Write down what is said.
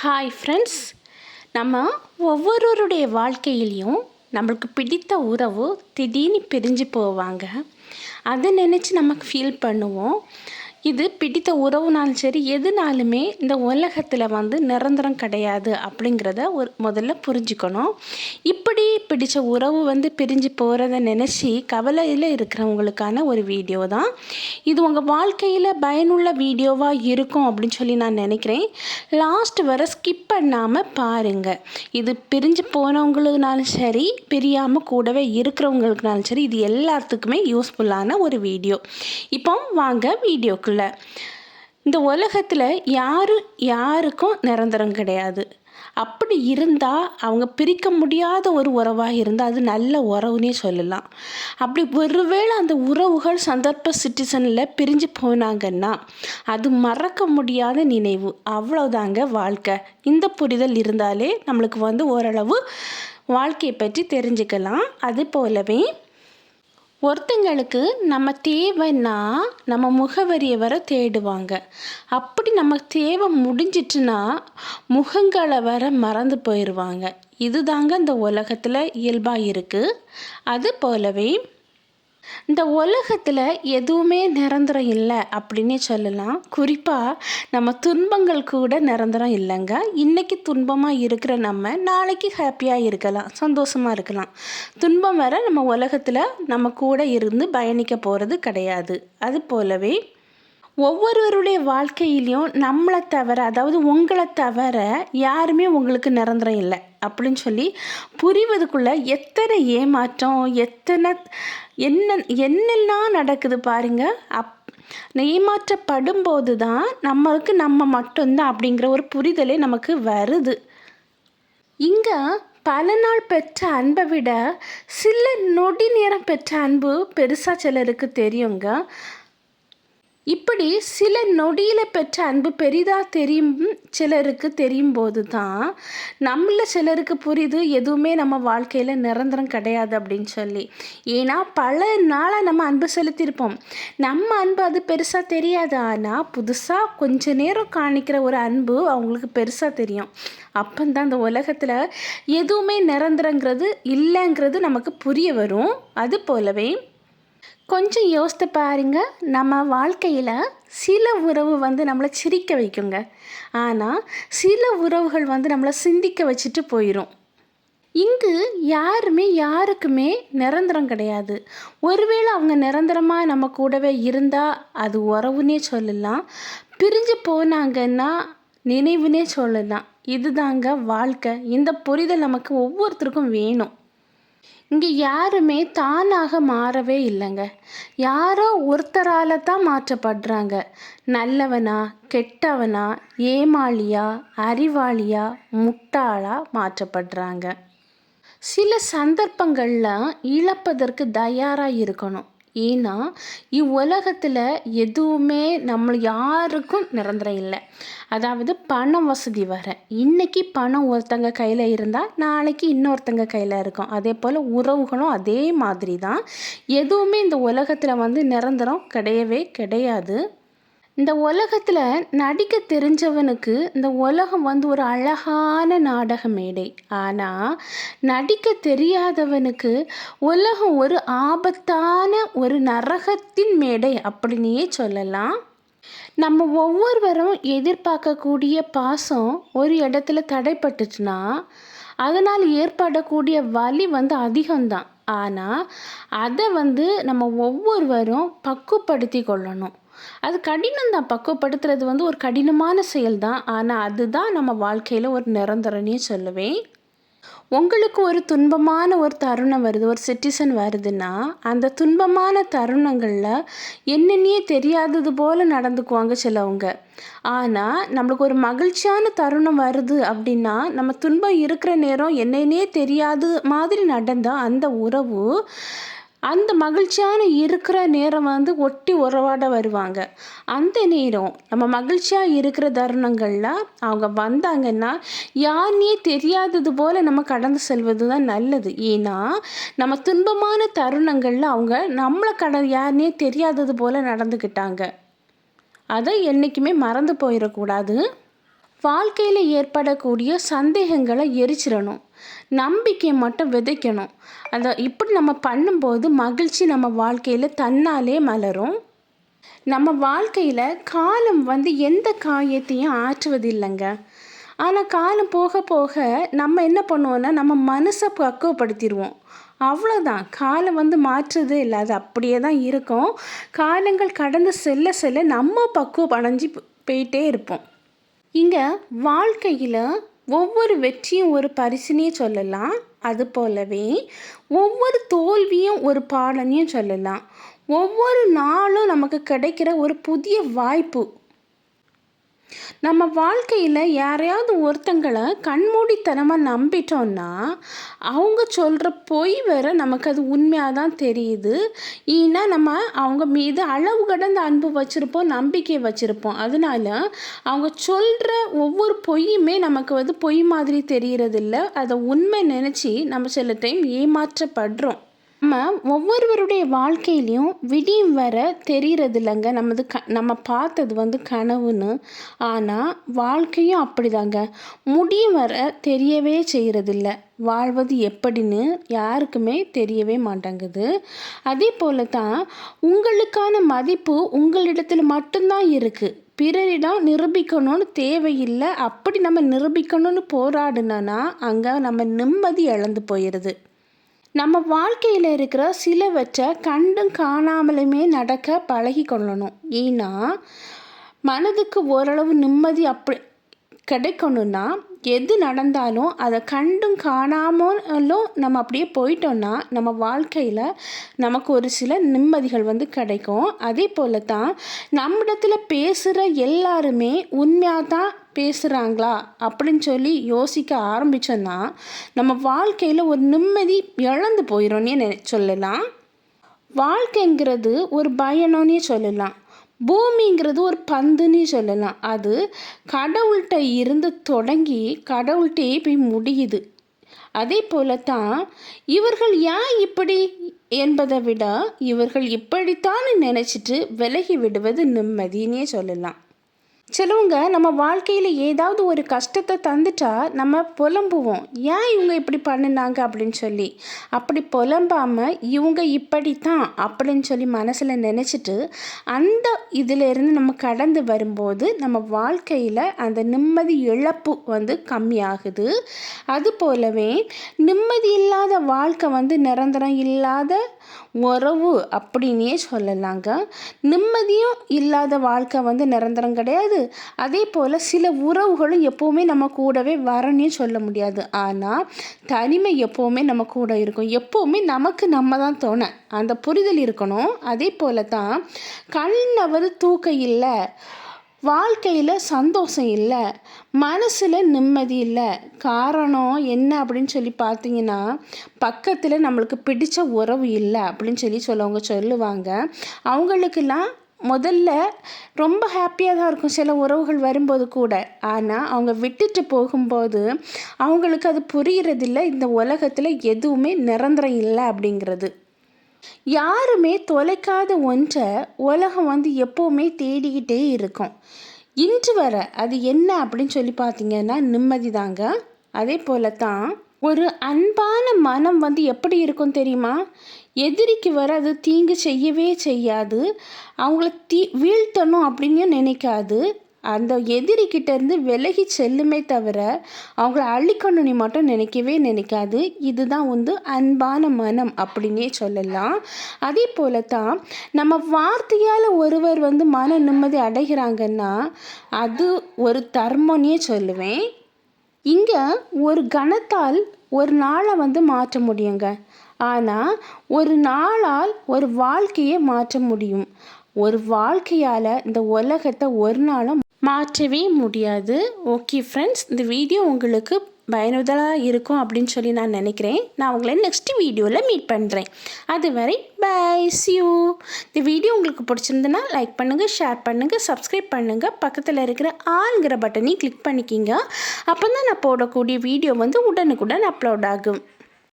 Hi friends, நம்ம ஒவ்வொருவருடைய வாழ்க்கையிலையும் நம்மளுக்கு பிடித்த உறவு திடீர்னு பிரிஞ்சு போவாங்க. அதை நினச்சி நமக்கு ஃபீல் பண்ணுவோம். இது பிடித்த உறவுனாலும் சரி, எதுனாலுமே இந்த உலகத்தில் நிரந்தரம் கிடையாது அப்படிங்கிறத முதல்ல புரிஞ்சுக்கணும். இப்படி பிடித்த உறவு பிரிஞ்சு போகிறத நினச்சி கவலையில் இருக்கிறவங்களுக்கான ஒரு வீடியோ தான் இது. உங்கள் வாழ்க்கையில் பயனுள்ள வீடியோவாக இருக்கும் அப்படின்னு சொல்லி நான் நினைக்கிறேன். லாஸ்ட் வர ஸ்கிப் பண்ணாமல் பாருங்கள். இது பிரிஞ்சு போனவங்களுக்குனாலும் சரி, பிரியாமல் கூடவே இருக்கிறவங்களுக்குனாலும் சரி, இது எல்லாத்துக்குமே யூஸ்ஃபுல்லான ஒரு வீடியோ. இப்போ வாங்க வீடியோக்கு. இந்த உலகத்தில் யாருக்கும் நிரந்தரம் கிடையாது. அப்படி இருந்தால் அவங்க பிரிக்க முடியாத ஒரு உறவாக இருந்தால் அது நல்ல உறவுனே சொல்லலாம். அப்படி ஒருவேளை அந்த உறவுகள் சந்தர்ப்ப சிச்சுவேஷனில் பிரிஞ்சு போனாங்கன்னா அது மறக்க முடியாத நினைவு. அவ்வளோதாங்க வாழ்க்கை. இந்த புரிதல் இருந்தாலே நம்மளுக்கு ஓரளவு வாழ்க்கையை பற்றி தெரிஞ்சுக்கலாம். அது போலவே ஒருத்தங்களுக்கு நம்ம தேவைன்னா நம்ம முகவரியை வர தேடுவாங்க. அப்படி நம்ம தேவை முடிஞ்சிட்டுனா முகங்களை வர மறந்து போயிடுவாங்க. இதுதாங்க இந்த உலகத்தில் இயல்பாக இருக்குது. அது போலவே இந்த உலகத்தில் எதுவுமே நிரந்தரம் இல்லை அப்படின்னே சொல்லலாம். குறிப்பாக நம்ம துன்பங்கள் கூட நிரந்தரம் இல்லைங்க. இன்றைக்கி துன்பமாக இருக்கிற நம்ம நாளைக்கு ஹாப்பியாக இருக்கலாம், சந்தோஷமாக இருக்கலாம். துன்பம் வர நம்ம உலகத்தில் நம்ம கூட இருந்து பயணிக்க போகிறது கிடையாது. அது போலவே ஒவ்வொருவருடைய வாழ்க்கையிலையும் நம்மளை தவிர, அதாவது உங்களை தவிர யாருமே உங்களுக்கு நிரந்தரம் இல்லை அப்படின்னு சொல்லி புரிவதுக்குள்ளே எத்தனை ஏமாற்றம், என்னெல்லாம் நடக்குது பாருங்க. ஏமாற்றப்படும் போது தான் நம்ம மட்டும்தான் அப்படிங்கிற ஒரு புரிதலே நமக்கு வருது. இங்கே பல நாள் பெற்ற அன்பை விட சில நொடி நேரம் பெற்ற அன்பு பெருசாக சிலருக்கு தெரியுங்க. இப்படி சில நொடியில் பெற்ற அன்பு பெரிதாக சிலருக்கு தெரியும் போது தான் சிலருக்கு புரியுது எதுவுமே நம்ம வாழ்க்கையில் நிரந்தரம் கிடையாது அப்படின்னு சொல்லி. ஏன்னா பல நாளாக நம்ம அன்பு செலுத்தியிருப்போம். நம்ம அன்பு அது பெருசாக தெரியாது. ஆனால் புதுசாக கொஞ்ச நேரம் காணிக்கிற ஒரு அன்பு அவங்களுக்கு பெருசாக தெரியும். அப்போந்தான் இந்த உலகத்தில் எதுவுமே நிரந்தரங்கிறது இல்லைங்கிறது நமக்கு புரிய வரும். அது போலவே கொஞ்சம் யோசித்து பாருங்க. நம்ம வாழ்க்கையில் சில உறவு நம்மளை சிரிக்க வைக்குங்க. ஆனால் சில உறவுகள் நம்மளை சிந்திக்க வச்சுட்டு போயிடும். இங்கு யாருக்குமே நிரந்தரம் கிடையாது. ஒருவேளை அவங்க நிரந்தரமாக நம்ம கூடவே இருந்தால் அது உறவுனே சொல்லலாம். பிரிஞ்சு போனாங்கன்னா நினைவுனே சொல்லலாம். இதுதாங்க வாழ்க்கை. இந்த புரிதல் நமக்கு ஒவ்வொருத்தருக்கும் வேணும். இங்கே யாருமே தானாக மாறவே இல்லைங்க. யாரோ ஒருத்தரால் தான் மாற்றப்படுறாங்க. நல்லவனா, கெட்டவனா, ஏமாளியா, அறிவாளியா, முட்டாளா மாற்றப்படுறாங்க. சில சந்தர்ப்பங்களில் இழப்பதற்கு தயாராக இருக்கணும். ஏன்னா இவ்வுலகத்தில் எதுவுமே நம்ம யாருக்கும் நிரந்தரம் இல்லை. அதாவது பணம் வசதி வர இன்றைக்கி பணம் ஒருத்தங்க கையில் இருந்தால் நாளைக்கு இன்னொருத்தங்க கையில் இருக்கும். அதே போல் உறவுகளும் அதே மாதிரி தான். எதுவுமே இந்த உலகத்தில் நிரந்தரம் கிடையவே கிடையாது. இந்த உலகத்தில் நடிக்க தெரிஞ்சவனுக்கு இந்த உலகம் ஒரு அழகான நாடக மேடை. ஆனால் நடிக்க தெரியாதவனுக்கு உலகம் ஒரு ஆபத்தான ஒரு நரகத்தின் மேடை அப்படின்னே சொல்லலாம். நம்ம ஒவ்வொருவரும் எதிர்பார்க்கக்கூடிய பாசம் ஒரு இடத்துல தடைப்பட்டுச்சுன்னா அதனால் ஏற்படக்கூடிய வலி அதிகம்தான். ஆனால் அதை நம்ம ஒவ்வொருவரும் பக்குவப்படுத்தி கொள்ளணும். அது கடினம்தான். பக்குவப்படுத்துறது ஒரு கடினமான செயல்தான். ஆனால் அதுதான் நம்ம வாழ்க்கையில் ஒரு நிரந்தரனே சொல்லுவேன். உங்களுக்கு ஒரு துன்பமான ஒரு தருணம் வருது, ஒரு சிச்சுவேஷன் வருதுன்னா அந்த துன்பமான தருணங்களில் என்னென்னே தெரியாதது போல் நடந்துக்குவாங்க சிலவங்க. ஆனால் நம்மளுக்கு ஒரு மகிழ்ச்சியான தருணம் வருது அப்படின்னா நம்ம துன்பம் இருக்கிற நேரம் என்னன்னே தெரியாத மாதிரி நடந்தால் அந்த உறவு அந்த மகிழ்ச்சியான இருக்கிற நேரம் ஒட்டி உறவாட வருவாங்க. அந்த நேரம் நம்ம மகிழ்ச்சியாக இருக்கிற தருணங்களில் அவங்க வந்தாங்கன்னா யாருனே தெரியாதது போல் நம்ம கடந்து செல்வது தான் நல்லது. ஏன்னா நம்ம துன்பமான தருணங்களில் அவங்க நம்மளை யாருனே தெரியாதது போல் நடந்துக்கிட்டாங்க. அதை என்றைக்குமே மறந்து போயிடக்கூடாது. வாழ்க்கையில் ஏற்படக்கூடிய சந்தேகங்களை எரிச்சிடணும், நம்பிக்கையை மட்டும் விதைக்கணும். இப்படி நம்ம பண்ணும்போது மகிழ்ச்சி நம்ம வாழ்க்கையில் தன்னாலே மலரும். நம்ம வாழ்க்கையில் காலம் எந்த காயத்தையும் ஆற்றுவது இல்லைங்க. ஆனால் காலம் போக போக நம்ம என்ன பண்ணுவோன்னா நம்ம மனசை பக்குவப்படுத்திடுவோம். அவ்வளோதான். காலம் மாற்றுறதே இல்லை, அது அப்படியே தான் இருக்கும். காலங்கள் கடந்து செல்ல செல்ல நம்ம பக்குவம் அடைஞ்சு போயிட்டே இருப்போம். இங்கே வாழ்க்கையில் ஒவ்வொரு வெற்றியும் ஒரு பரிசுனே சொல்லலாம். அது போலவே ஒவ்வொரு தோல்வியும் ஒரு பாடனையும் சொல்லலாம். ஒவ்வொரு நாளும் நமக்கு கிடைக்கிற ஒரு புதிய வாய்ப்பு. நம்ம வாழ்க்கையில் யாரையாவது ஒருத்தங்களை கண்மூடித்தனமாக நம்பிட்டோன்னா அவங்க சொல்கிற பொய் வேற நமக்கு அது உண்மையாக தான் தெரியுது. ஏன்னா நம்ம அவங்க மீது அளவு கடந்த அன்பு வச்சுருப்போம், நம்பிக்கை வச்சுருப்போம். அதனால அவங்க சொல்கிற ஒவ்வொரு பொய்யுமே நமக்கு பொய் மாதிரி தெரியறதில்ல. அதை உண்மை நினச்சி நம்ம சில டைம் ஏமாற்றப்படுறோம். நம்ம ஒவ்வொருவருடைய வாழ்க்கையிலையும் விடியும் வர தெரிகிறது இல்லைங்க. நம்ம பார்த்தது கனவுன்னு. ஆனால் வாழ்க்கையும் அப்படிதாங்க, முடியும் வர தெரியவே செய்கிறதில்ல. வாழ்வது எப்படின்னு யாருக்குமே தெரியவே மாட்டேங்குது. அதே போல தான் உங்களுக்கான மதிப்பு உங்களிடத்தில் மட்டும்தான் இருக்குது. பிறரிடம் நிரூபிக்கணும்னு தேவையில்லை. அப்படி நம்ம நிரூபிக்கணும்னு போராடினோன்னா அங்கே நம்ம நிம்மதி இழந்து போயிடுது. நம்ம வாழ்க்கையில் இருக்கிற சிலவற்றை கண்டும் காணாமலுமே நடக்க பழகி கொள்ளணும். ஏன்னா மனதுக்கு ஓரளவு நிம்மதி அப்படி கிடைக்கணும்னா எது நடந்தாலும் அதை கண்டும் காணாமலும் நம்ம அப்படியே போயிட்டோன்னா நம்ம வாழ்க்கையில் நமக்கு ஒரு சில நிம்மதிகள் கிடைக்கும். அதே போல தான் நம்மிடத்தில் பேசுகிற எல்லாருமே உண்மையாக தான் பேசுகிறாங்களா அப்படின்னு சொல்லி யோசிக்க ஆரம்பித்தோன்னா நம்ம வாழ்க்கையில் ஒரு நிம்மதி இழந்து போயிடும்னே சொல்லலாம். வாழ்க்கைங்கிறது ஒரு பயணம்னே சொல்லலாம். பூமிங்கிறது ஒரு பந்துன்னு சொல்லலாம். அது கடவுள்கிட்ட இருந்து தொடங்கி கடவுள்கிட்டே போய் முடியுது. அதே போல தான் இவர்கள் ஏன் இப்படி என்பதை விட இவர்கள் இப்படித்தான் நினச்சிட்டு விலகி விடுவது நிம்மதினே சொல்லலாம். சிலவங்க நம்ம வாழ்க்கையில் ஏதாவது ஒரு கஷ்டத்தை தந்துட்டா நம்ம புலம்புவோம், ஏன் இவங்க இப்படி பண்ணினாங்க அப்படின்னு சொல்லி. அப்படி புலம்பாமல் இவங்க இப்படித்தான் அப்படின்னு சொல்லி மனசில் நினச்சிட்டு அந்த இதிலேருந்து நம்ம கடந்து வரும்போது நம்ம வாழ்க்கையில் அந்த நிம்மதி இழப்பு கம்மியாகுது. அது போலவே நிம்மதி இல்லாத வாழ்க்கை நிரந்தரம் இல்லாத உறவு அப்படின்னே சொல்லலாங்க. நிம்மதியும் இல்லாத வாழ்க்கை நிரந்தரம் கிடையாது. அதே போல் சில உறவுகளும் எப்போவுமே நம்ம கூடவே வரணும்னே சொல்ல முடியாது. ஆனால் தனிமை எப்போவுமே நம்ம கூட இருக்கும். எப்போவுமே நமக்கு நம்ம தான் தோண அந்த புரிதல் இருக்கணும். அதே போல தான் கண்ணவர் தூக்கம் இல்லை, வாழ்க்கையில் சந்தோஷம் இல்லை, மனசில் நிம்மதி இல்லை. காரணம் என்ன அப்படின்னு சொல்லி பார்த்தீங்கன்னா பக்கத்தில் நம்மளுக்கு பிடிச்ச உறவு இல்லை அப்படின்னு சொல்லவங்க சொல்லுவாங்க. அவங்களுக்கெல்லாம் முதல்ல ரொம்ப ஹாப்பியாக தான் இருக்கும் சில உறவுகள் வரும்போது கூட. ஆனால் அவங்க விட்டுட்டு போகும்போது அவங்களுக்கு அது புரிகிறதில்ல, இந்த உலகத்தில் எதுவுமே நிரந்தரம் இல்லை அப்படிங்கிறது. யாருமே தொலைக்காத ஒன்றை உலகம் எப்போவுமே தேடிக்கிட்டே இருக்கும். இன்று வர அது என்ன அப்படின்னு சொல்லி பார்த்தீங்கன்னா நிம்மதி தாங்க. அதே போல தான் ஒரு அன்பான மனம் எப்படி இருக்கும் தெரியுமா? எதிரிக்கு வர அது தீங்கு செய்யவே செய்யாது. அவங்கள வீழ்த்தணும் அப்படின்னு நினைக்காது. அந்த எதிரிக்கிட்டேருந்து விலகி செல்லுமே தவிர அவங்கள அழிக்கணும்னு மட்டும் நினைக்கவே நினைக்காது. இதுதான் அன்பான மனம் அப்படின்னே சொல்லலாம். அதே போல தான் நம்ம வார்த்தையால் ஒருவர் மன நிம்மதி அடைகிறாங்கன்னா அது ஒரு தர்மம்னே சொல்லுவேன். இங்கே ஒரு கணத்தால் ஒரு நாளை மாற்ற முடியுங்க. ஆனால் ஒரு நாளால் ஒரு வாழ்க்கையை மாற்ற முடியும். ஒரு வாழ்க்கையால் இந்த உலகத்தை ஒரு நாளும் மாற்றவே முடியாது. ஓகே ஃப்ரெண்ட்ஸ், இந்த வீடியோ உங்களுக்கு பயனுள்ளதாக இருக்கும் அப்படின்னு சொல்லி நான் நினைக்கிறேன். நான் உங்களை நெக்ஸ்ட் வீடியோவில் மீட் பண்ணுறேன். அதுவரை பை, see you. இந்த வீடியோ உங்களுக்கு பிடிச்சிருந்துன்னா லைக் பண்ணுங்கள், ஷேர் பண்ணுங்கள், சப்ஸ்கிரைப் பண்ணுங்கள். பக்கத்தில் இருக்கிற ஆல்ங்கிற பட்டனையும் கிளிக் பண்ணிக்கிங்க. அப்போ தான் நான் போடக்கூடிய வீடியோ உடனுக்குடன் அப்லோட் ஆகும்.